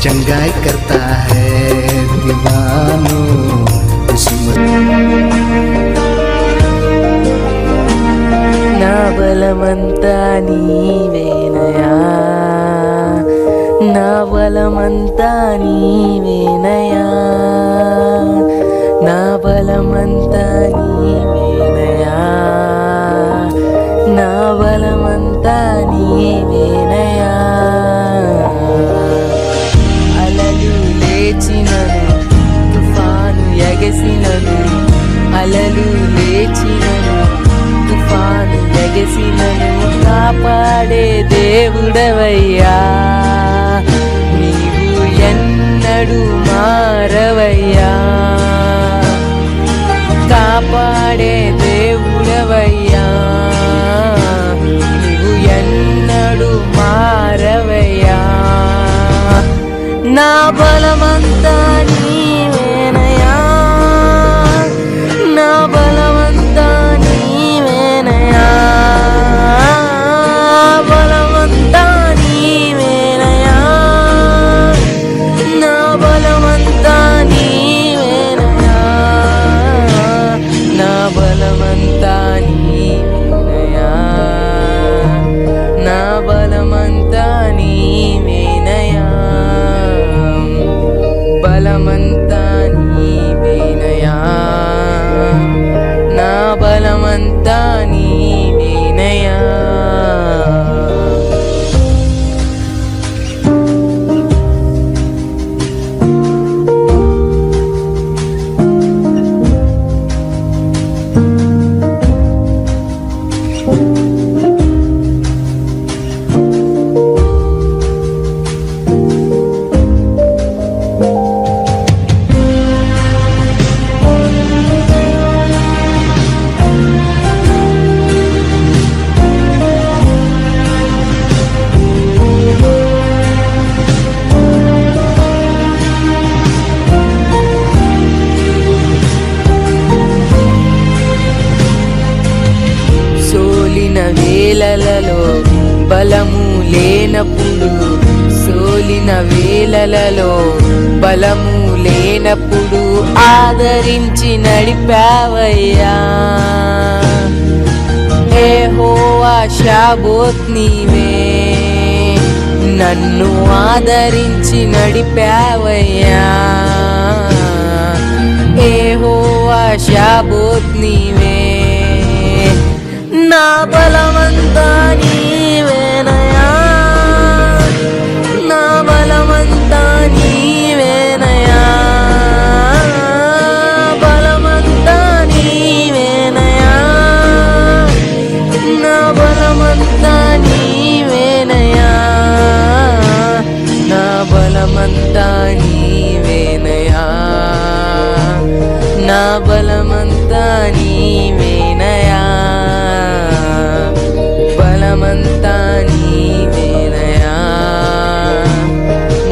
चंगाई करता है दीवानों నా బలమంతా నీవేనయా, నా బలమంతా నీవేనయా, నా బలమంతా నీవేనయా, నా బలమంతా నీవేనయా. అలలు లేచినను తుఫాను ఎగసినను, అలలు లేచినను తుఫాను ఎగసినను, కాపాడే దేవుడవయ్యా నీవు ఎన్నడూ మారవయ్యా, కాపాడే దేవుడవయ్యా నీవు ఎన్నడూ మారవయ్యా. నా బలమంతా నీవేనయా, నా బలమంతా నీవేనయా, బలమంతా నీవేనయా, నా బలమంతా నీవేనయా, నా బలమంతా నీవేనయా, నా బలమంతా నీవేనయా, బలమంతా నీవేనయా, నా బలమంతా నీవేనయా. సోలిన వేళలలో బలము లేనప్పుడు, సోలిన వేళలలో బలము లేనప్పుడు ఆదరించి నడిపావయ్యా. యెహోవా షాబోత్ నీవే, నన్ను ఆదరించి నడిపావయ్యా. యెహోవా షాబోత్ నీవే, నా బలమంతా నీవేనయా, నా బలమంతా నీవేనయా, బలమంతా నీవేనయా, నా బలమంతా నీవేనయా, నా బలమంతా నీవేనయా, నా బలమంతా నీవేనయా, బలమంతా నీవేనయా,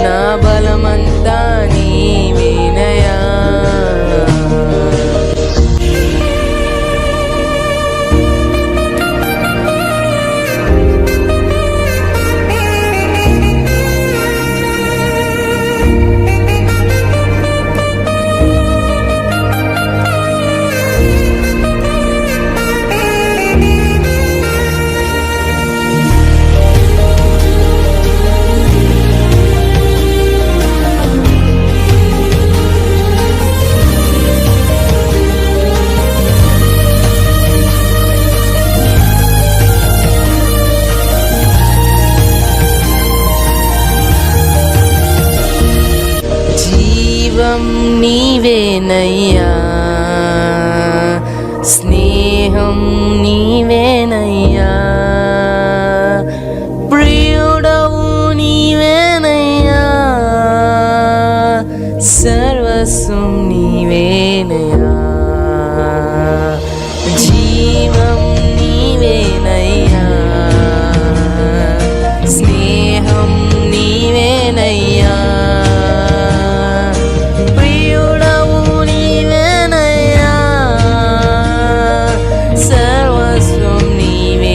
నా బలమంతా నీవేనయా. జీవం నీవేనయ్యా, స్నేహం నీవేనయ్యా, ప్రియుడవు నీవేనయ్యా, సర్వస్వం నీవేనయ్యా. జీవం నీవేనయ్యా, స్నేహం నీవేనయ్యా, ప్రియుడవు నీవేనయ్యా, సర్వస్వం నీవే.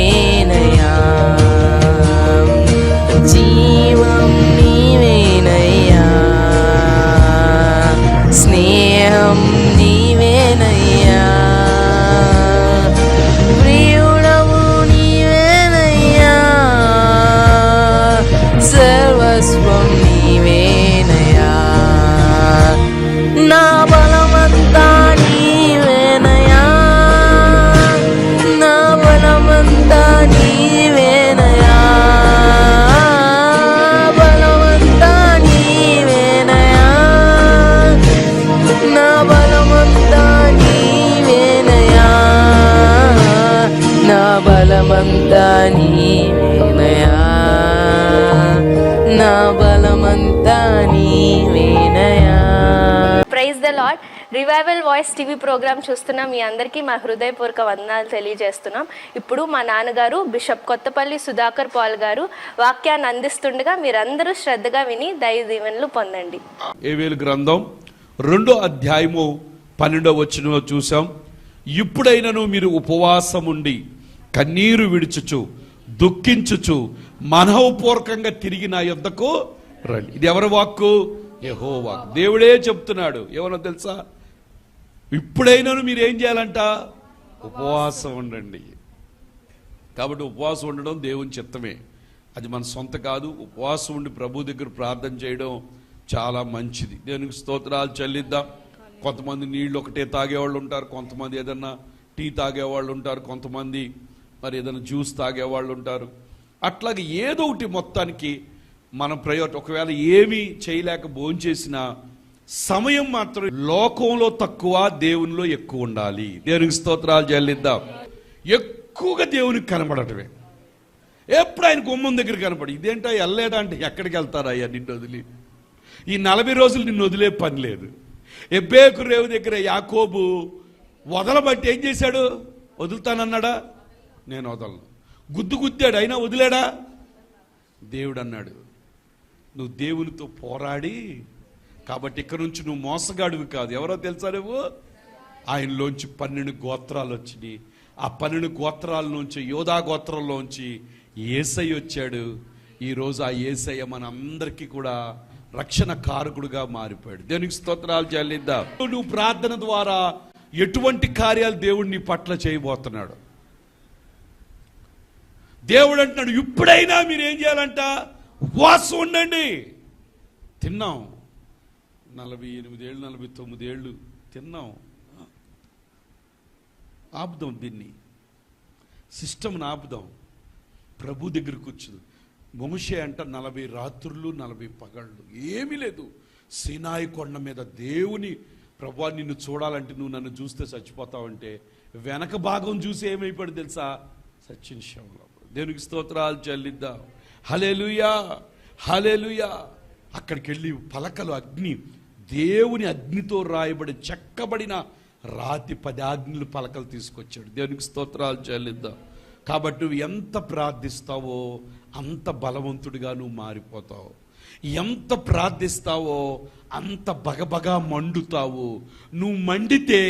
నీవేనయా, నా బలమంతా నీవేనయా. Praise the Lord. Revival voice TV program చూస్తున్న మీ అందరికీ మా హృదయపూర్వక వందనాలు తెలియజేస్తున్నాం. ఇప్పుడు మా నాన్నగారు బిషప్ కొత్తపల్లి సుధాకర్ పాల్ గారు వాక్యాన్ని అందిస్తుండగా మీరందరూ శ్రద్ధగా విని దైవ దీవెనలు పొందండి. యోవేలు గ్రంథం 2వ అధ్యాయము 12వ వచనంలో చూసాం. ఇప్పుడైనను మీరు ఉపవాసముండి కన్నీరు విడుచుచు దుఃఖించుచు మనఃపూర్వకంగా తిరిగి నా యొద్దకు రండి. ఇది ఎవరి వాక్కు? యెహోవా దేవుడే చెప్తున్నాడు. ఏమన్నా తెలుసా? ఇప్పుడైనాను మీరు ఏం చేయాలంట? ఉపవాసం ఉండండి. కాబట్టి ఉపవాసం ఉండడం దేవుని చిత్తమే, అది మన సొంత కాదు. ఉపవాసం ఉండి ప్రభు దగ్గర ప్రార్థన చేయడం చాలా మంచిది. దేవునికి స్తోత్రాలు చెల్లిద్దాం. కొంతమంది నీళ్ళు ఒకటే తాగేవాళ్ళు ఉంటారు, కొంతమంది ఏదన్నా టీ తాగేవాళ్ళు ఉంటారు, కొంతమంది మరి ఏదైనా జ్యూస్ తాగేవాళ్ళు ఉంటారు. అట్లాగే ఏదో ఒకటి మొత్తానికి మనం ఒకవేళ ఏమీ చేయలేక భోంచేసిన సమయం మాత్రం లోకంలో తక్కువ, దేవునిలో ఎక్కువ ఉండాలి. దేవునికి స్తోత్రాలు చెల్లిద్దాం. ఎక్కువగా దేవునికి కనబడటమే. ఎప్పుడు ఆయన గుమ్మం దగ్గర కనపడి ఇదేంటో వెళ్ళలేదా అంటే ఎక్కడికి వెళ్తారా అయ్యా నిన్ను వదిలి? ఈ 40 రోజులు నిన్ను వదిలే పని లేదు. ఎబ్బేకు రేవు దగ్గర యాకోబు వదలబట్టి ఏం చేశాడు? వదులుతానన్నాడా? నేను వదలను. గుద్దాడు, అయినా వదిలేడా? దేవుడు అన్నాడు, నువ్వు దేవునితో పోరాడి కాబట్టి ఇక్కడ నుంచి నువ్వు మోసగాడివి కాదు. ఎవరో తెలుసా నువ్వు? ఆయనలోంచి 12 గోత్రాలు వచ్చినాయి. ఆ 12 గోత్రాల నుంచి, యోధా గోత్రంలోంచి యేసయ్య వచ్చాడు. ఈరోజు ఆ యేసయ్య మన అందరికీ కూడా రక్షణ కారకుడుగా మారిపోయాడు. దేవునికి స్తోత్రాలు చెల్లిద్దాం. నువ్వు ప్రార్థన ద్వారా ఎటువంటి కార్యాలు దేవుడు నీ పట్ల చేయబోతున్నాడు? దేవుడు అంటున్నాడు, ఇప్పుడైనా మీరు ఏం చేయాలంట? ఉపవాసం ఉండండి. తిన్నాం 48 ఏళ్ళు 49 ఏళ్ళు తిన్నాం. ఆపుదాం, దీన్ని సిస్టమ్ని ఆపుదాం. ప్రభు దగ్గరకు వచ్చుదు. మోషే అంట 40 రాత్రులు 40 పగళ్ళు ఏమీ లేదు. సీనాయి కొండ మీద దేవుని ప్రభు నిన్ను చూడాలంటే నువ్వు నన్ను చూస్తే చచ్చిపోతావంటే వెనక భాగం చూసి ఏమైపోయాడు తెలుసా? సచిన్ శవంలో. దేవునికి స్తోత్రాలు చెల్లిద్దాం. హల్లెలూయా, హల్లెలూయా. అక్కడికి వెళ్ళి పలకలు అగ్ని, దేవుని అగ్నితో రాయబడి చెక్కబడిన రాతి 10 ఆజ్ఞలు పలకలు తీసుకొచ్చాడు. దేవునికి స్తోత్రాలు చెల్లిద్దాం. కాబట్టి నువ్వు ఎంత ప్రార్థిస్తావో అంత బలవంతుడిగా నువ్వు మారిపోతావు. ఎంత ప్రార్థిస్తావో అంత బగబగా మండుతావు. నువ్వు మండితే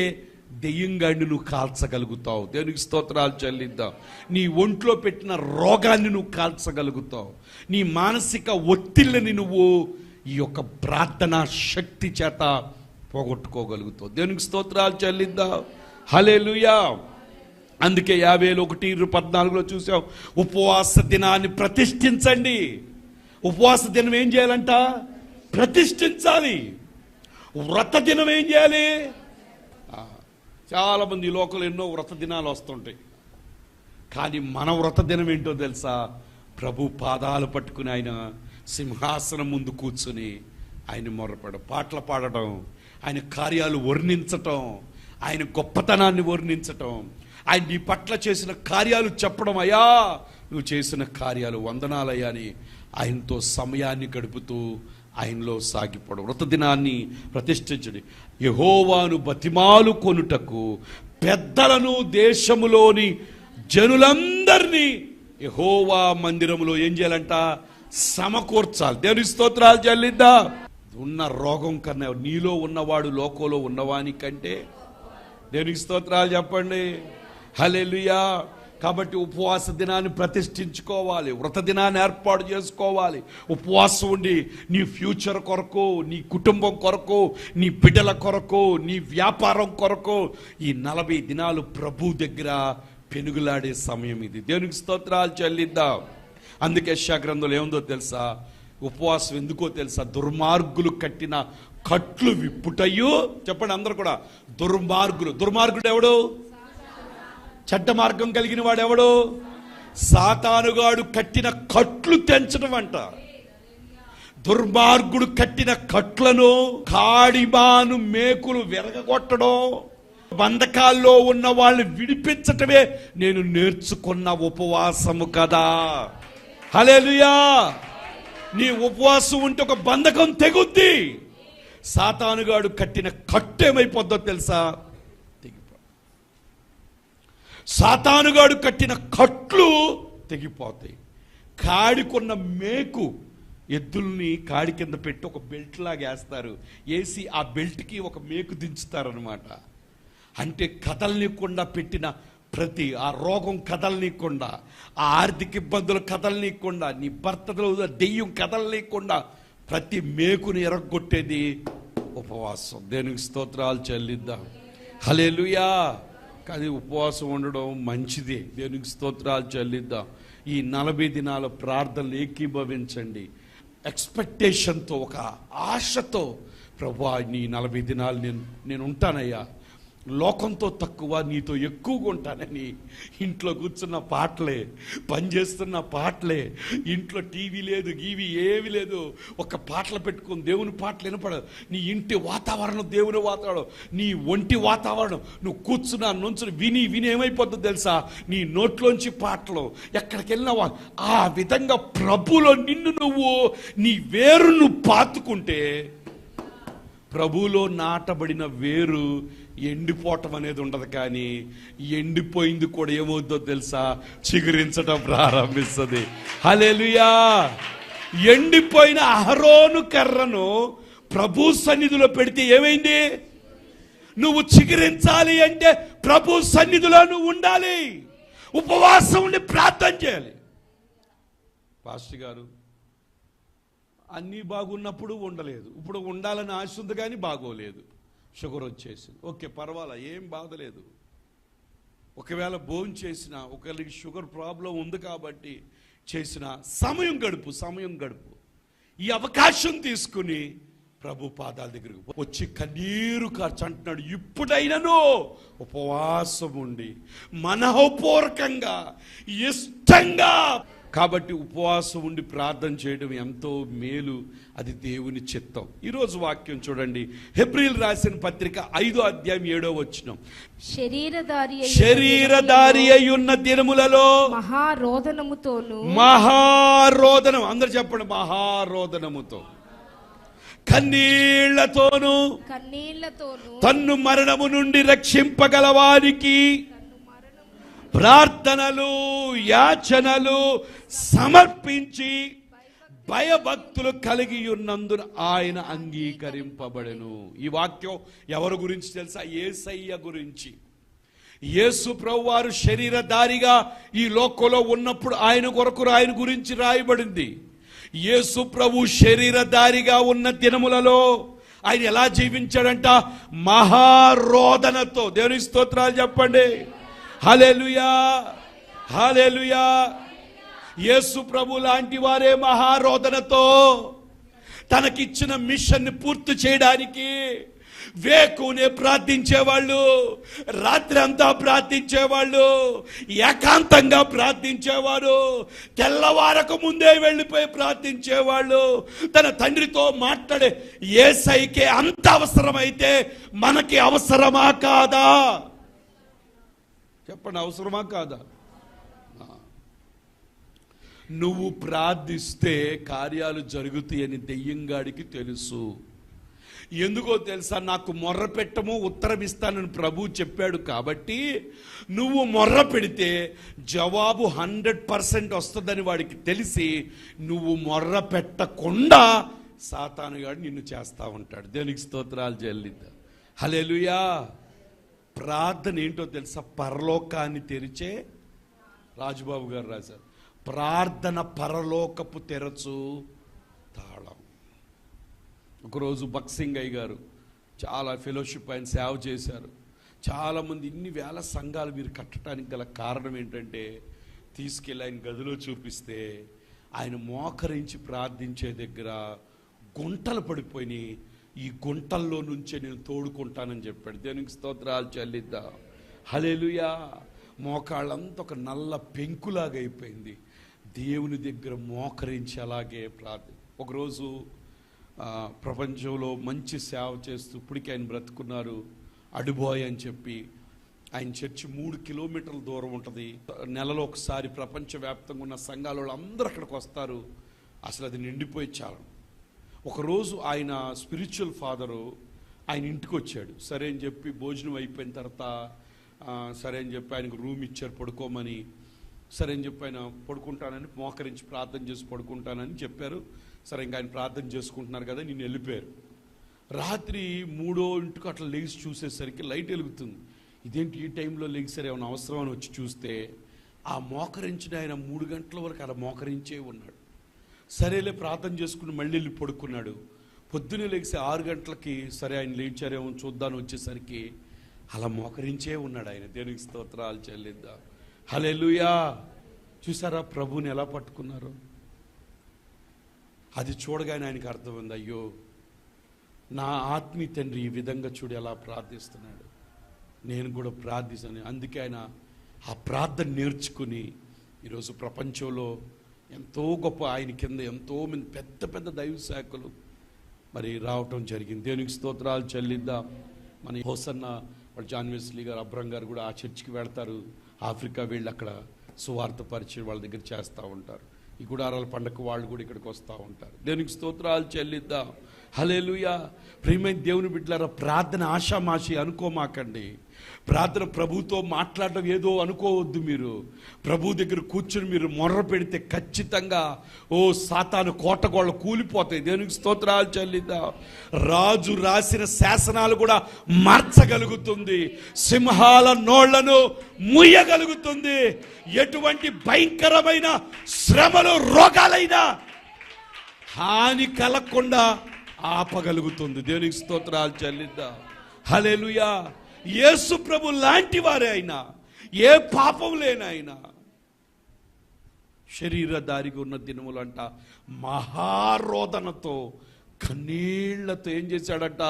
దెయ్యంగాడిని నువ్వు కాల్చగలుగుతావు. దేవునికి స్తోత్రాలు చెల్లిద్దాం. నీ ఒంట్లో పెట్టిన రోగాన్ని నువ్వు కాల్చగలుగుతావు. నీ మానసిక ఒత్తిళ్ళని నువ్వు ఈ యొక్క ప్రార్థనా శక్తి చేత పోగొట్టుకోగలుగుతావు. దేవునికి స్తోత్రాలు చెల్లిద్దాం. హల్లెలూయా. అందుకే 51:14 చూసాం, ఉపవాస దినాన్ని ప్రతిష్ఠించండి. ఉపవాస దినం ఏం చేయాలంట? ప్రతిష్ఠించాలి. వ్రత దినం ఏం చేయాలి? చాలా మంది ఈ లోకంలో ఎన్నో వ్రత దినాలు వస్తుంటాయి. కానీ మన వ్రత దినం ఏంటో తెలుసా? ప్రభు పాదాలు పట్టుకుని ఆయన సింహాసనం ముందు కూర్చుని ఆయన మొరపడం, పాటలు పాడటం, ఆయన కార్యాలు వర్ణించటం, ఆయన గొప్పతనాన్ని వర్ణించటం, ఆయన నీ పట్ల చేసిన కార్యాలు చెప్పడం. అయ్యా నువ్వు చేసిన కార్యాలు వందనాలయ్యా అని ఆయనతో సమయాన్ని గడుపుతూ ఆయనలో సాగిపోవడం. వ్రత దినాన్ని ప్రతిష్ఠించండి. యెహోవాను బతిమాలు కొనుటకు పెద్దలను దేశములోని జనులందరినీ యెహోవా మందిరములో ఏం చేయాలంట? సమకూర్చాలి. దేవుని స్తోత్రాలు చెల్లిద్దా. ఉన్న రోగం కన్నా నీలో ఉన్నవాడు లోకంలో ఉన్నవాని కంటే. దేవునికి స్తోత్రాలు చెప్పండి. హల్లెలూయా. కాబట్టి ఉపవాస దినాన్ని ప్రతిష్ఠించుకోవాలి, వ్రత దినాన్ని ఏర్పాటు చేసుకోవాలి. ఉపవాసం ఉండి నీ ఫ్యూచర్ కొరకు, నీ కుటుంబం కొరకు, నీ బిడ్డల కొరకు, నీ వ్యాపారం కొరకు ఈ 40 దినాలు ప్రభు దగ్గర పెనుగులాడే సమయం ఇది. దేవునికి స్తోత్రాలు చెల్లిద్దాం. అందుకే యెషయా గ్రంథంలో ఏముందో తెలుసా? ఉపవాసం ఎందుకో తెలుసా? దుర్మార్గులు కట్టిన కట్లు విప్పుటయ్యో. చెప్పండి అందరు కూడా. దుర్మార్గుడు ఎవడు? చెడ్డ మార్గం కలిగిన వాడు ఎవడు? సాతానుగాడు కట్టిన కట్లు తెంచడం అంట. దుర్మార్గుడు కట్టిన కట్లను, కాడిబాను మేకులు విరగొట్టడం, బంధకాల్లో ఉన్న వాళ్ళని విడిపించటమే నేను నేర్చుకున్న ఉపవాసము కదా. హల్లెలూయా. నీ ఉపవాసం ఉంటే ఒక బంధకం తెగుద్ది. సాతానుగాడు కట్టిన కట్టు ఏమైపోద్దో తెలుసా? సాతానుగాడు కట్టిన కట్లు తెగిపోతాయి. కాడికున్న మేకు, ఎద్దుల్ని కాడి కింద పెట్టి ఒక బెల్ట్ లాగా వేస్తారు, వేసి ఆ బెల్ట్కి ఒక మేకు దించుతారనమాట. అంటే కదలనీయకుండా పెట్టిన ప్రతి ఆ రోగం కదలనీయకుండా, ఆ ఆర్థిక ఇబ్బందులు కదలనీయకుండా, నీ భర్తలో దెయ్యం కదలనీయకుండా ప్రతి మేకుని ఎరగొట్టేది ఉపవాసం. దేవునికి స్తోత్రాలు చెల్లిద్దాం. హల్లెలూయా. కానీ ఉపవాసం ఉండడం మంచిదే. దేవునికి స్తోత్రాలు చెల్లిద్దాం. ఈ 40 దినాల ప్రార్థనలు ఏకీభవించండి. ఎక్స్పెక్టేషన్తో, ఒక ఆశతో, ప్రభువా నీ 40 దినాలు నేను ఉంటానయ్యా, లోకంతో తక్కువ నీతో ఎక్కువగా ఉంటానని. ఇంట్లో కూర్చున్న పాటలే, పనిచేస్తున్న పాటలే, ఇంట్లో టీవీ లేదు, గీవీ ఏవి లేదు, ఒక పాటలు పెట్టుకుని దేవుని పాటలు వినపడదు. నీ ఇంటి వాతావరణం దేవుని వాతావరణం, నీ ఒంటి వాతావరణం, నువ్వు కూర్చున్నా నుంచుని విని విని ఏమైపోతుందో తెలుసా? నీ నోట్లోంచి పాటలు ఎక్కడికి వెళ్ళినావా ఆ విధంగా ప్రభులో నిన్ను నువ్వు, నీ వేరు నువ్వు పాతుకుంటే, ప్రభువులో నాటబడిన వేరు ఎండిపోవటం అనేది ఉండదు. కానీ ఎండిపోయింది కూడా ఏమవుతుందో తెలుసా? చిగురించటం ప్రారంభిస్తుంది. హల్లెలూయా. ఎండిపోయిన అహరోను కర్రను ప్రభు సన్నిధిలో పెడితే ఏమైంది? నువ్వు చిగురించాలి అంటే ప్రభు సన్నిధిలో నువ్వు ఉండాలి, ఉపవాసం ఉండి ప్రార్థన చేయాలి. పాస్టర్ గారు అన్నీ బాగున్నప్పుడు ఉండలేదు, ఇప్పుడు ఉండాలని ఆశ ఉంది కానీ బాగోలేదు, షుగర్ వచ్చేసింది. ఓకే, పర్వాలా, ఏం బాధలేదు. ఒకవేళ భోజనం చేసినా, ఒకవేళ షుగర్ ప్రాబ్లం ఉంది కాబట్టి చేసిన, సమయం గడుపు. ఈ అవకాశం తీసుకుని ప్రభు పాదాల దగ్గరికి వచ్చి కన్నీరు కార్చి అంటున్నాడు, ఇప్పుడైనను ఉపవాసం ఉండి మనఃపూర్వకంగా ఇష్టంగా. కాబట్టి ఉపవాసం ఉండి ప్రార్థన చేయడం ఎంతో మేలు, అది దేవుని చిత్తం. ఈరోజు వాక్యం చూడండి, హెబ్రీయులు రాసిన పత్రిక 5వ అధ్యాయం 7వ వచనం. శరీరధారి అయి ఉన్న దినములలో మహారోదనం, అందరు చెప్పండి, మహారోదనముతో, కన్నీళ్లతోను తన్ను మరణము నుండి రక్షింపగలవానికి ప్రార్థనలు యాచనలు సమర్పించి భయభక్తులు కలిగి ఉన్నందున ఆయన అంగీకరింపబడెను. ఈ వాక్యం ఎవరి గురించి తెలుసా? యేసయ్య గురించి. యేసు ప్రభువారు శరీరధారిగా ఈ లోకంలో ఉన్నప్పుడు ఆయన కొరకు ఆయన గురించి రాయబడింది. యేసు ప్రభు శరీరధారిగా ఉన్న దినములలో ఆయన ఎలా జీవించాడంట? మహారోదనతో. దేవుని స్తోత్రాలు చెప్పండి. హల్లెలూయా, హల్లెలూయా. యేసు ప్రభు లాంటి వారే మహారోదనతో తనకిచ్చిన మిషన్ ని పూర్తి చేయడానికి వేకునే ప్రార్థించేవాళ్ళు, రాత్రి అంతా ప్రార్థించేవాళ్ళు, ఏకాంతంగా ప్రార్థించేవారు, తెల్లవారకు ముందే వెళ్ళిపోయి ప్రార్థించేవాళ్ళు. తన తండ్రితో మాట్లాడే యేసయ్యకే అంత అవసరమైతే మనకి అవసరమా కాదా? చెప్పండి, అవసరమా కాదా? నువ్వు ప్రార్థిస్తే కార్యాలు జరుగుతాయని దెయ్యంగాడికి తెలుసు. ఎందుకో తెలుసా? నాకు మొర్ర పెట్టము ఉత్తరం ఇస్తానని ప్రభు చెప్పాడు. కాబట్టి నువ్వు మొర్ర పెడితే జవాబు 100% వస్తుందని వాడికి తెలిసి నువ్వు మొర్ర పెట్టకుండా సాతానుగాడు నిన్ను చేస్తా ఉంటాడు. దేవునికి స్తోత్రాలు చెల్లిద్దాం. హల్లెలూయా. ప్రార్థన ఏంటో తెలుసా? పరలోకాన్ని తెరిచే, రాజుబాబు గారు రాశారు, ప్రార్థన పరలోకపు తెరచు తాళం. ఒకరోజు బక్సింగయ్య గారు చాలా ఫెలోషిప్ ఆయన సేవ చేశారు. చాలామంది, ఇన్ని వేల సంఘాలు మీరు కట్టడానికి గల కారణం ఏంటంటే, తీసుకెళ్ళి ఆయన గదిలో చూపిస్తే ఆయన మోకరించి ప్రార్థించే దగ్గర గుంటలు పడిపోయినాయి. ఈ గుంటల్లో నుంచే నేను తోడుకుంటానని చెప్పాడు. దేవునికి స్తోత్రాలు చెల్లిద్దాం. హల్లెలూయా. మోకాళ్ళంతా ఒక నల్ల పెంకులాగా అయిపోయింది. దేవుని దగ్గర మోకరించి అలాగే ఒకరోజు ప్రపంచంలో మంచి సేవ చేస్తూ ఇప్పటికీ ఆయన బ్రతుకున్నారు. అడుబోయ్ అని చెప్పి ఆయన చర్చి 3 కిలోమీటర్ల దూరం ఉంటుంది. నెలలో ఒకసారి ప్రపంచవ్యాప్తంగా ఉన్న సంఘాల వాళ్ళు అందరూ అక్కడికి వస్తారు. అసలు అది నిండిపోయి చాలు. ఒకరోజు ఆయన స్పిరిచువల్ ఫాదరు ఆయన ఇంటికి వచ్చాడు. సరే అని చెప్పి భోజనం అయిపోయిన తర్వాత సరే అని చెప్పి ఆయనకు రూమ్ ఇచ్చారు పడుకోమని. సరే అని చెప్పి ఆయన పడుకుంటానని మోకరించి ప్రార్థన చేసి పడుకుంటానని చెప్పారు. సరే ఇంకా ఆయన ప్రార్థన చేసుకుంటున్నారు కదా, నేను వెళ్ళిపోయారు. రాత్రి 3:00 అట్లా లేచి చూసేసరికి లైట్ వెలుగుతుంది. ఇదేంటి ఈ టైంలో లేచారు, ఏమైనా అవసరం అని వచ్చి చూస్తే ఆ మోకరించిన ఆయన 3 గంటల వరకు అలా మోకరించే ఉన్నాడు. సరేలే ప్రార్థన చేసుకుని మళ్ళీ వెళ్ళి పడుకున్నాడు. పొద్దున్నే లేచి 6 గంటలకి సరే ఆయన లేచారేమో చూద్దాను వచ్చేసరికి అలా మోకరించే ఉన్నాడు ఆయన. దేవునికి స్తోత్రాలు చెల్లిద్దాం. హల్లెలూయా. చూసారా ప్రభువుని ఎలా పట్టుకున్నారు? అది చూడగానే ఆయనకు అర్థమైంది, అయ్యో నా ఆత్మీయ తండ్రి ఈ విధంగా చూడు ఎలా ప్రార్థిస్తున్నాడు, నేను కూడా ప్రార్థిస్తాను. అందుకే ఆయన ఆ ప్రార్థన నేర్చుకుని ఈరోజు ప్రపంచంలో ఎంతో గొప్ప ఆయన కింద ఎంతో మంది పెద్ద పెద్ద దైవ శాఖలు మరి రావటం జరిగింది. దేవునికి స్తోత్రాలు చెల్లిద్దాం. మన హోసన్న వాళ్ళు జాన్ వెస్లీ గారు, అబ్రహం గారు కూడా ఆ చర్చికి వెళ్తారు. ఆఫ్రికా వెళ్ళి అక్కడ సువార్త పరిచయం వాళ్ళ దగ్గర చేస్తూ ఉంటారు. ఈ గుడారాల పండగ వాళ్ళు కూడా ఇక్కడికి వస్తూ ఉంటారు. దేవునికి స్తోత్రాలు చెల్లిద్దాం. హల్లెలూయా. ప్రియమైన దేవుని బిడ్డలారా, ప్రార్థన ఆషామాషి అనుకోమాకండి. ప్రార్థన ప్రభుతో మాట్లాడడం ఏదో అనుకోవద్దు. మీరు ప్రభు దగ్గర కూర్చొని మీరు మొర్ర పెడితే ఖచ్చితంగా సాతాను కోటగోళ్ళు కూలిపోతాయి. దేవునికి స్తోత్రాలు చెల్లిద్దాం. రాజు రాసిన శాసనాలు కూడా మార్చగలుగుతుంది. సింహాల నోళ్లను ముయ్యగలుగుతుంది. ఎటువంటి భయంకరమైన శ్రమలు రోగాలైనా హాని కలగకుండా ఆపగలుగుతుంది. దేవునికి స్తోత్రాలు చెల్లిద్దాం. హల్లెలూయా. యేసు ప్రభు లాంటి వారే అయినా, ఏ పాపం లేనైనా శరీరధారిగా ఉన్న దినములంట మహారోదనతో కన్నీళ్లతో ఏం చేశాడట?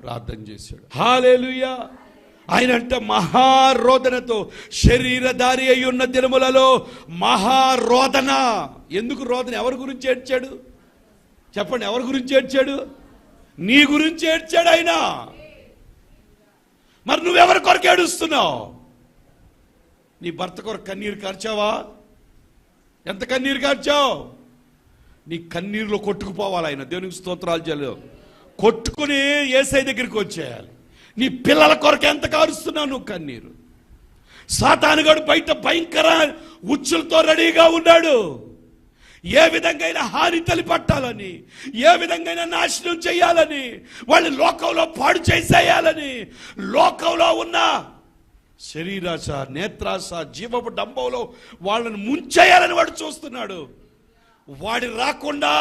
ప్రార్థన చేశాడు. హల్లెలూయా. ఆయన అంట మహారోదనతో శరీరధారి అయి ఉన్న దినములలో మహారోదన. ఎందుకు రోదన? ఎవరి గురించి ఏడ్చాడు చెప్పండి? ఎవరి గురించి ఏడ్చాడు? నీ గురించి ఏడ్చాడు ఆయన. మరి నువ్వెవరి కొరకు ఏడుస్తున్నావు? నీ భర్త కొరకు కన్నీరు కార్చావా? ఎంత కన్నీరు కార్చావు? నీ కన్నీరులో కొట్టుకుపోవాలి ఆయన. దేవునికి స్తోత్రాలు చెల్లు. కొట్టుకుని యేసయ్య దగ్గరికి వచ్చేయాలి. నీ పిల్లల కొరకు ఎంత కారుస్తున్నావు నువ్వు కన్నీరు? సాతానుగాడు బయట భయంకర ఉచ్చులతో రెడీగా ఉన్నాడు. ఏ విధంగా హాని తలిపట్టాలని, ఏ విధంగా నాశనం చేయాలని, వాళ్ళు లోకంలో పాడు చేసేయాలని, లోకంలో ఉన్న శరీరాశ, నేత్రాశ, జీవపు డంబంలో వాళ్ళని ముంచేయాలని వాడు చూస్తున్నాడు. వాడి రాకుండా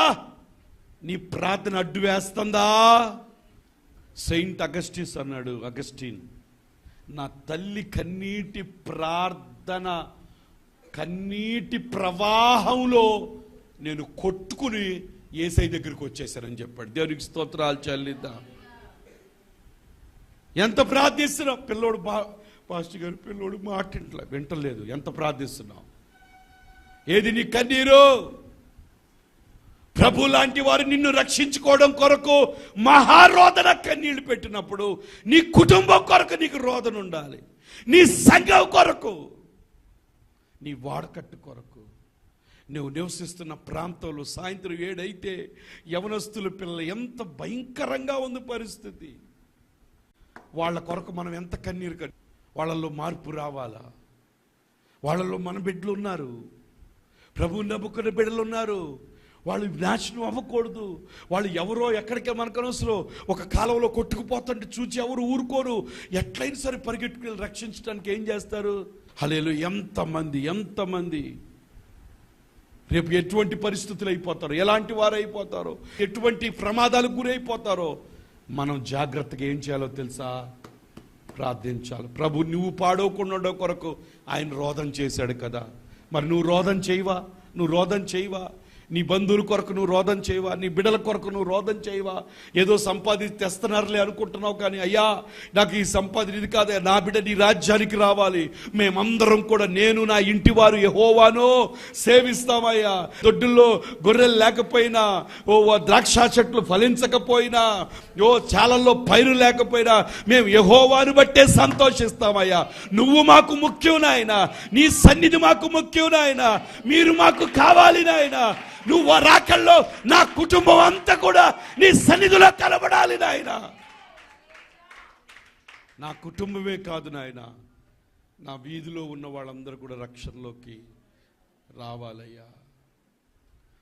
నీ ప్రార్థన అడ్డు వేస్తుందా? సెయింట్ అగస్టిన్ అన్నాడు. అగస్టిన్, నా తల్లి కన్నీటి ప్రార్థన, కన్నీటి ప్రవాహంలో నేను కొట్టుకుని యేసయ్య దగ్గరికి వచ్చేసానని చెప్పాడు. దేవునికి స్తోత్రాలు చెల్లిద్దాం. ఎంత ప్రార్థిస్తున్నావు? పిల్లోడు పాస్టర్ గారు పిల్లోడు మాట వింటలేదు. ఎంత ప్రార్థిస్తున్నావు? ఏది నీ కన్నీరు? ప్రభు లాంటి వారు నిన్ను రక్షించుకోవడం కొరకు మహారోదన కన్నీళ్లు పెట్టినప్పుడు నీ కుటుంబం కొరకు నీకు రోదన ఉండాలి. నీ సంఘం కొరకు, నీ వాడకట్టు కొరకు, నువ్వు నివసిస్తున్న ప్రాంతంలో సాయంత్రం 7 అయితే యవనస్తుల పిల్లలు ఎంత భయంకరంగా ఉంది పరిస్థితి. వాళ్ళ కొరకు మనం ఎంత కన్నీరు కట్టి వాళ్ళల్లో మార్పు రావాలా? వాళ్ళలో మన బిడ్డలు ఉన్నారు, ప్రభువు నమ్ముకున్న బిడ్డలు ఉన్నారు. వాళ్ళు నాశనం అవ్వకూడదు. వాళ్ళు ఎవరో ఎక్కడికే మనకు అనవసరం. ఒక కాలంలో కొట్టుకుపోతుంటే చూచి ఎవరు ఊరుకోరు. ఎట్లయినా సరే పరిగెట్టుకుని రక్షించడానికి ఏం చేస్తారు? హల్లెలూయా. ఎంతమంది రేపు ఎటువంటి పరిస్థితులు అయిపోతారో, ఎలాంటి వారు అయిపోతారో, ఎటువంటి ప్రమాదాలకు గురైపోతారో మనం జాగ్రత్తగా ఏం చేయాలో తెలుసా? ప్రార్థించాలి. ప్రభు నువ్వు పాడవకుండా కొరకు ఆయన రోదన చేశాడు కదా. మరి నువ్వు రోదన చేయవా? నీ బంధువుల కొరకు నువ్వు రోదన చేయవా? నీ బిడ్డల కొరకు నువ్వు రోదన చేయవా? ఏదో సంపాదించి తెస్తున్నారులే అనుకుంటున్నావు, కానీ అయ్యా నాకు ఈ సంపాదన ఇది కాదు, నా బిడ్డ నీ రాజ్యానికి రావాలి. మేమందరం కూడా, నేను నా ఇంటి వారు యెహోవాను సేవిస్తామయ్యా. దొడ్డుల్లో గొర్రెలు లేకపోయినా, ద్రాక్ష చెట్లు ఫలించకపోయినా, చాలల్లో పైరు లేకపోయినా మేము యెహోవాను బట్టే సంతోషిస్తామయ్యా. నువ్వు మాకు ముఖ్యం నాయనా, నీ సన్నిధి మాకు ముఖ్యం నాయనా, మీరు మాకు కావాలి నాయనా. నువ్వు రాకల్లో నా కుటుంబం అంతా కూడా నీ సన్నిధిలో కలబడాలి నాయనా. నా కుటుంబమే కాదు నాయనా, నా వీధిలో ఉన్న వాళ్ళందరూ కూడా రక్షణలోకి రావాలయ్యా.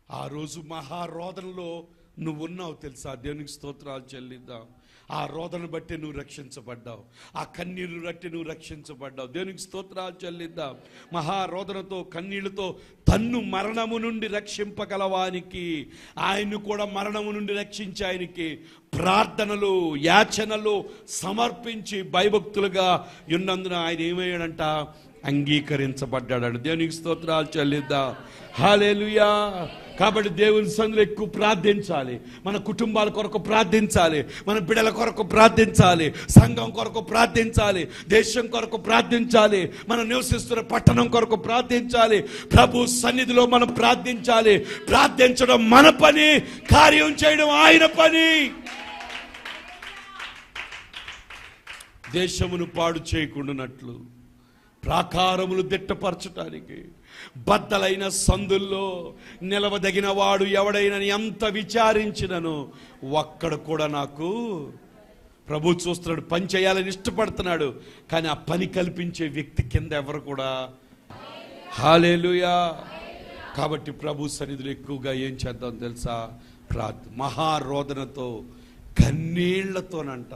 ఆ రోజు మహారోదనలో నువ్వు ఉన్నావు తెలుసా? దేవునికి స్తోత్రాలు చెల్లిద్దాం. ఆ రోదన బట్టి నువ్వు రక్షించబడ్డావు, ఆ కన్నీరు బట్టి నువ్వు రక్షించబడ్డావు. దేవునికి స్తోత్రాలు చెల్లిద్దాం. మహారోదనతో కన్నీళ్లతో తన్ను మరణము నుండి రక్షింపగలవానికి, ఆయన్ను కూడా మరణము నుండి రక్షించి ఆయనకి ప్రార్థనలు యాచనలు సమర్పించి భయభక్తులుగా ఉన్నందున ఆయన ఏమయ్యాడంట? అంగీకరించబడ్డాడు. దేవునికి స్తోత్రాలు చెల్లిద్దాం. హల్లెలూయా. కాబట్టి దేవుని సన్నిధిలో ఎక్కువ ప్రార్థించాలి. మన కుటుంబాల కొరకు ప్రార్థించాలి, మన బిడ్డల కొరకు ప్రార్థించాలి, సంఘం కొరకు ప్రార్థించాలి, దేశం కొరకు ప్రార్థించాలి, మనం నివసిస్తున్న పట్టణం కొరకు ప్రార్థించాలి. ప్రభు సన్నిధిలో మనం ప్రార్థించాలి. ప్రార్థించడం మన పని, కార్యం చేయడం ఆయన పని. దేశమును పాడు చేయకుండానట్లు, ప్రాకారములు దిట్టపరచటానికి, బద్దలైన సందుల్లో నిలవదగిన వాడు ఎవడైనా ఎంత విచారించినను ఒక్కడ కూడా నాకు ప్రభు చూస్తున్నాడు. పని చేయాలని ఇష్టపడుతున్నాడు, కానీ ఆ పని కల్పించే వ్యక్తి కింద ఎవరు కూడా. హల్లెలూయా. కాబట్టి ప్రభు సన్నిధిలో ఎక్కువగా ఏం చేద్దాం తెలుసా? మహారోదనతో కన్నీళ్లతోనంట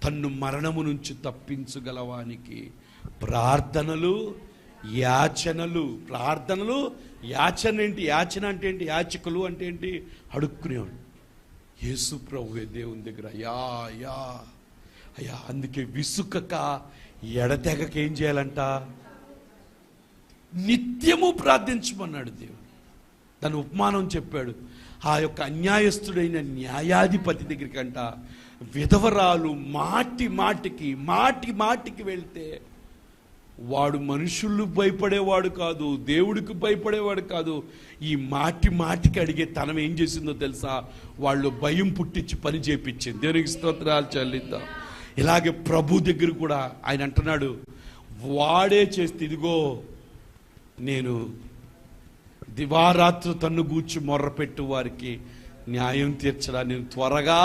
తన్ను మరణము నుంచి తప్పించగలవానికి ప్రార్థనలు యాచనలు. ప్రార్థనలు యాచన ఏంటి? యాచన అంటే ఏంటి? యాచకులు అంటే ఏంటి? అడుక్కునేవాడు. యేసు ప్రభువే దేవుని దగ్గర అయ్యా అయ్యా అయ్యా. అందుకే విసుకక ఎడతెగక ఏం చేయాలంట? నిత్యము ప్రార్థించమన్నాడు దేవుడు. దాని ఉపమానం చెప్పాడు. ఆ యొక్క అన్యాయస్తుడైన న్యాయాధిపతి దగ్గరికంట విధవరాలు మాటి మాటికి వెళ్తే వాడు మనుషులు భయపడేవాడు కాదు, దేవుడికి భయపడేవాడు కాదు. ఈ మాటికి అడిగే తనం ఏం చేసిందో తెలుసా? వాళ్ళు భయం పుట్టించి పని చేపించింది. దేవునికి స్తోత్రాలు చెల్లిద్దాం. ఇలాగే ప్రభు దగ్గర కూడా ఆయన అంటున్నాడు, వాడే చేస్తే ఇదిగో నేను దివారాత్రు తన్ను గూర్చి మొర్రపెట్టు వారికి న్యాయం తీర్చడా నేను త్వరగా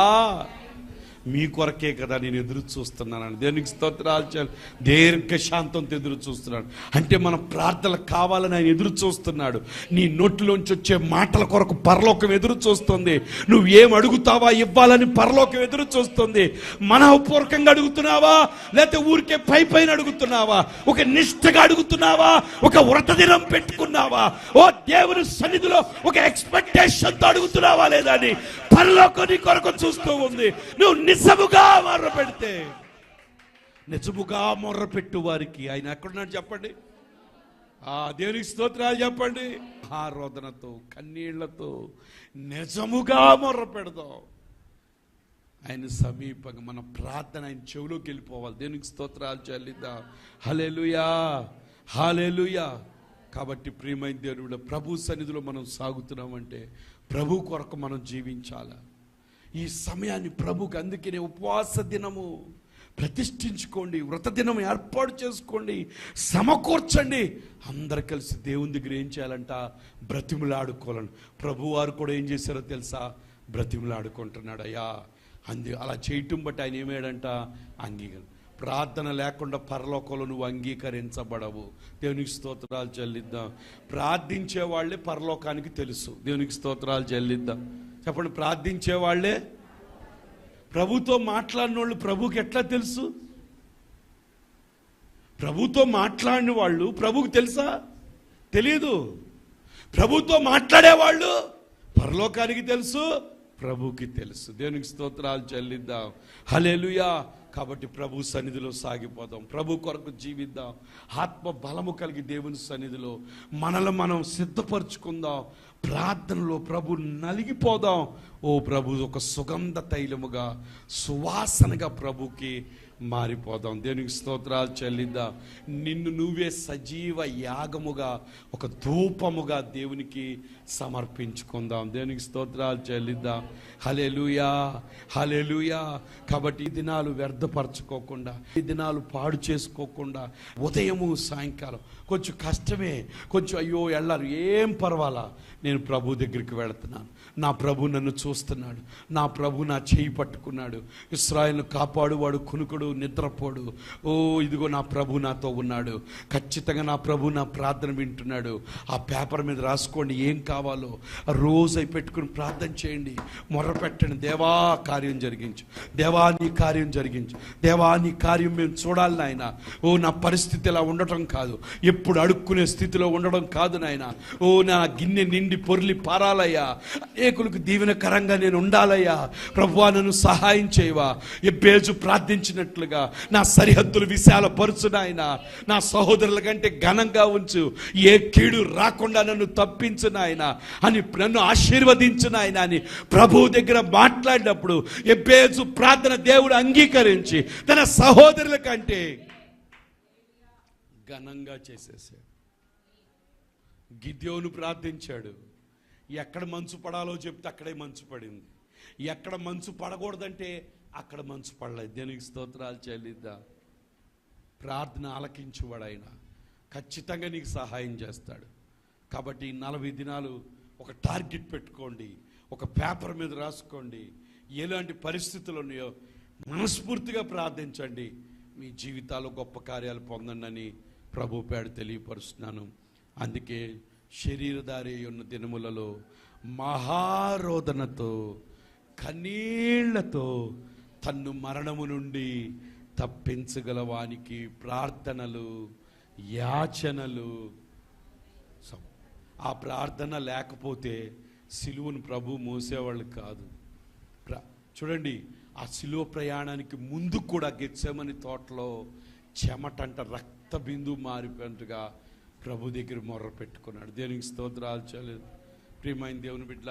మీ కొరకే కదా నేను ఎదురు చూస్తున్నాను. దేవునికి స్తోత్రాలు. దీర్ఘశాంతంతో ఎదురు చూస్తున్నాడు. అంటే మన ప్రార్థనలు కావాలని ఆయన ఎదురు చూస్తున్నాడు. నీ నోట్లోంచి వచ్చే మాటల కొరకు పరలోకం ఎదురు చూస్తుంది. నువ్వు ఏం అడుగుతావా ఇవ్వాలని పరలోకం ఎదురు చూస్తుంది. మనఃపూర్వకంగా అడుగుతున్నావా, లేకపోతే ఊరికే పైన అడుగుతున్నావా? ఒక నిష్ఠగా అడుగుతున్నావా? ఒక వ్రత దినం పెట్టుకున్నావా? ఓ దేవుని సన్నిధిలో ఒక ఎక్స్పెక్టేషన్తో అడుగుతున్నావా లేదా అని పరలోకం నీ కొరకు చూస్తూ ఉంది. నువ్వు నిజముగా మొర్ర పెడితే, నిజముగా మొర్ర పెట్టు వారికి ఆయన ఎక్కడున్నాడు చెప్పండి? ఆ దేవునికి స్తోత్రాలు చెప్పండి. ఆరోదనతో కన్నీళ్లతో నిజముగా మొర్ర పెడదాం. ఆయన సమీపంగా మన ప్రార్థన ఆయన చెవిలోకి వెళ్ళిపోవాలి. దేవునికి స్తోత్రాలు చెల్లిద్దాం. హల్లెలూయా హల్లెలూయా. కాబట్టి ప్రియమైన దేవుడు, ప్రభు సన్నిధిలో మనం సాగుతున్నామంటే ప్రభు కొరకు మనం జీవించాలి. ఈ సమయాన్ని ప్రభుకి, అందుకనే ఉపవాస దినము ప్రతిష్ఠించుకోండి, వ్రత దినం ఏర్పాటు చేసుకోండి, సమకూర్చండి. అందరు కలిసి దేవుని దగ్గర ఏం చేయాలంట? బ్రతిములాడుకోవాలని. ప్రభు వారు కూడా ఏం చేశారో తెలుసా? బ్రతిములాడుకుంటున్నాడు. అయ్యా అలా చేయటం బట్టి ఆయన ఏమయ్యాడంట? అంగీకారం. ప్రార్థన లేకుండా పరలోకంలో నువ్వు అంగీకరించబడవు. దేవునికి స్తోత్రాలు చెల్లిద్దాం. ప్రార్థించే వాళ్ళే పరలోకానికి తెలుసు. దేవునికి స్తోత్రాలు చెల్లిద్దాం. చెప్పండి, ప్రార్థించే వాళ్ళే. ప్రభుతో మాట్లాడిన వాళ్ళు ప్రభుకి ఎట్లా తెలుసు? ప్రభుతో మాట్లాడిన వాళ్ళు ప్రభుకి తెలుసా? తెలియదు. ప్రభుతో మాట్లాడేవాళ్ళు పరలోకానికి తెలుసు, ప్రభుకి తెలుసు. దేవునికి స్తోత్రాలు చెల్లిద్దాం. హల్లెలూయా. కాబట్టి ప్రభు సన్నిధిలో సాగిపోదాం, ప్రభు కొరకు జీవిద్దాం, ఆత్మ బలము కలిగి దేవుని సన్నిధిలో మనల్ని మనం సిద్ధపరచుకుందాం, ప్రార్థనలో ప్రభు నలిగిపోదాం. ఓ ప్రభు ఒక సుగంధ తైలముగా, సువాసనగా ప్రభుకి మారిపోదాం. దేవునికి స్తోత్రాలు చెల్లిద్దాం. నిన్ను నువ్వే సజీవ యాగముగా, ఒక ధూపముగా దేవునికి సమర్పించుకుందాం. దేవునికి స్తోత్రాలు చెల్లిద్దాం. హల్లెలూయా, హల్లెలూయా. కాబట్టి ఈ దినాలు వ్యర్థపరచుకోకుండా, ఈ దినాలు పాడు చేసుకోకుండా, ఉదయము సాయంకాలం కొంచెం కష్టమే, కొంచెం అయ్యో వెళ్ళాలి, ఏం పర్వాలా, నేను ప్రభు దగ్గరికి వెళుతున్నాను, నా ప్రభు నన్ను చూస్తున్నాడు, నా ప్రభు నా చేయి పట్టుకున్నాడు, ఇశ్రాయేలును కాపాడువాడు కునుకుడు నిద్రపోడు. ఓ ఇదిగో నా ప్రభు నాతో ఉన్నాడు, ఖచ్చితంగా నా ప్రభు నా ప్రార్థన వింటున్నాడు. ఆ పేపర్ మీద రాసుకోండి ఏం కావాలో, రోజు అయి పెట్టుకుని ప్రార్థన చేయండి, మొర్ర పెట్టండి. దేవా కార్యం జరిగించు, దేవా నీ కార్యం జరిగించు, దేవా నీ కార్యం మేము చూడాలి నాయన. ఓ నా పరిస్థితి ఇలా ఉండటం కాదు, ఎప్పుడు అడుక్కునే స్థితిలో ఉండడం కాదు నాయన. ఓ నా గిన్నె నిండి పొర్లి పారాలయ్యా, అనేకులకు దీవెనకరంగా నేను ఉండాలయ్యా. ప్రభువా నన్ను సహాయం చేయవా. ఎబ్బేజు ప్రార్థించినట్లుగా నా సరిహద్దులు విశాలపరచు నాయన, నా సహోదరుల కంటే ఘనంగా ఉంచు, ఏ కీడు రాకుండా నన్ను తప్పించు నాయన అని, నన్ను ఆశీర్వదించు నాయన అని ప్రభు దగ్గర మాట్లాడినప్పుడు ఎబ్బేజు ప్రార్థన దేవుడు అంగీకరించి తన సహోదరుల కంటే ఘనంగా చేసేసాడు. గిద్యోను ప్రార్థించాడు, ఎక్కడ మంచు పడాలో చెప్తే అక్కడే మంచు పడింది, ఎక్కడ మంచు పడకూడదంటే అక్కడ మంచు పడలేదు. దేనికి స్తోత్రాలు చెల్లిద్దాం. ప్రార్థన ఆలకించువాడు ఆయన, ఖచ్చితంగా నీకు సహాయం చేస్తాడు. కాబట్టి 40 దినాలు ఒక టార్గెట్ పెట్టుకోండి, ఒక పేపర్ మీద రాసుకోండి, ఎలాంటి పరిస్థితులు ఉన్నాయో మనస్ఫూర్తిగా ప్రార్థించండి, మీ జీవితాల్లో గొప్ప కార్యాలు పొందండి అని ప్రభు పేడ తెలియపరుస్తున్నాను. అందుకే శరీరధారి ఉన్న దినములలో మహారోదనతో, కన్నీళ్లతో తన్ను మరణము నుండి తప్పించగలవానికి ప్రార్థనలు, యాచనలు. ఆ ప్రార్థన లేకపోతే సిలువను ప్రభు మోసేవాళ్ళు కాదు. చూడండి, ఆ సిలువ ప్రయాణానికి ముందు కూడా గెత్సేమని తోటలో చెమటంట రక్త బిందు మారిపోయినట్టుగా ప్రభు దగ్గర మొర్ర పెట్టుకున్నాడు. దేవునికి స్తోత్రాలు. ప్రియమైన దేవుని బిడ్డలారా,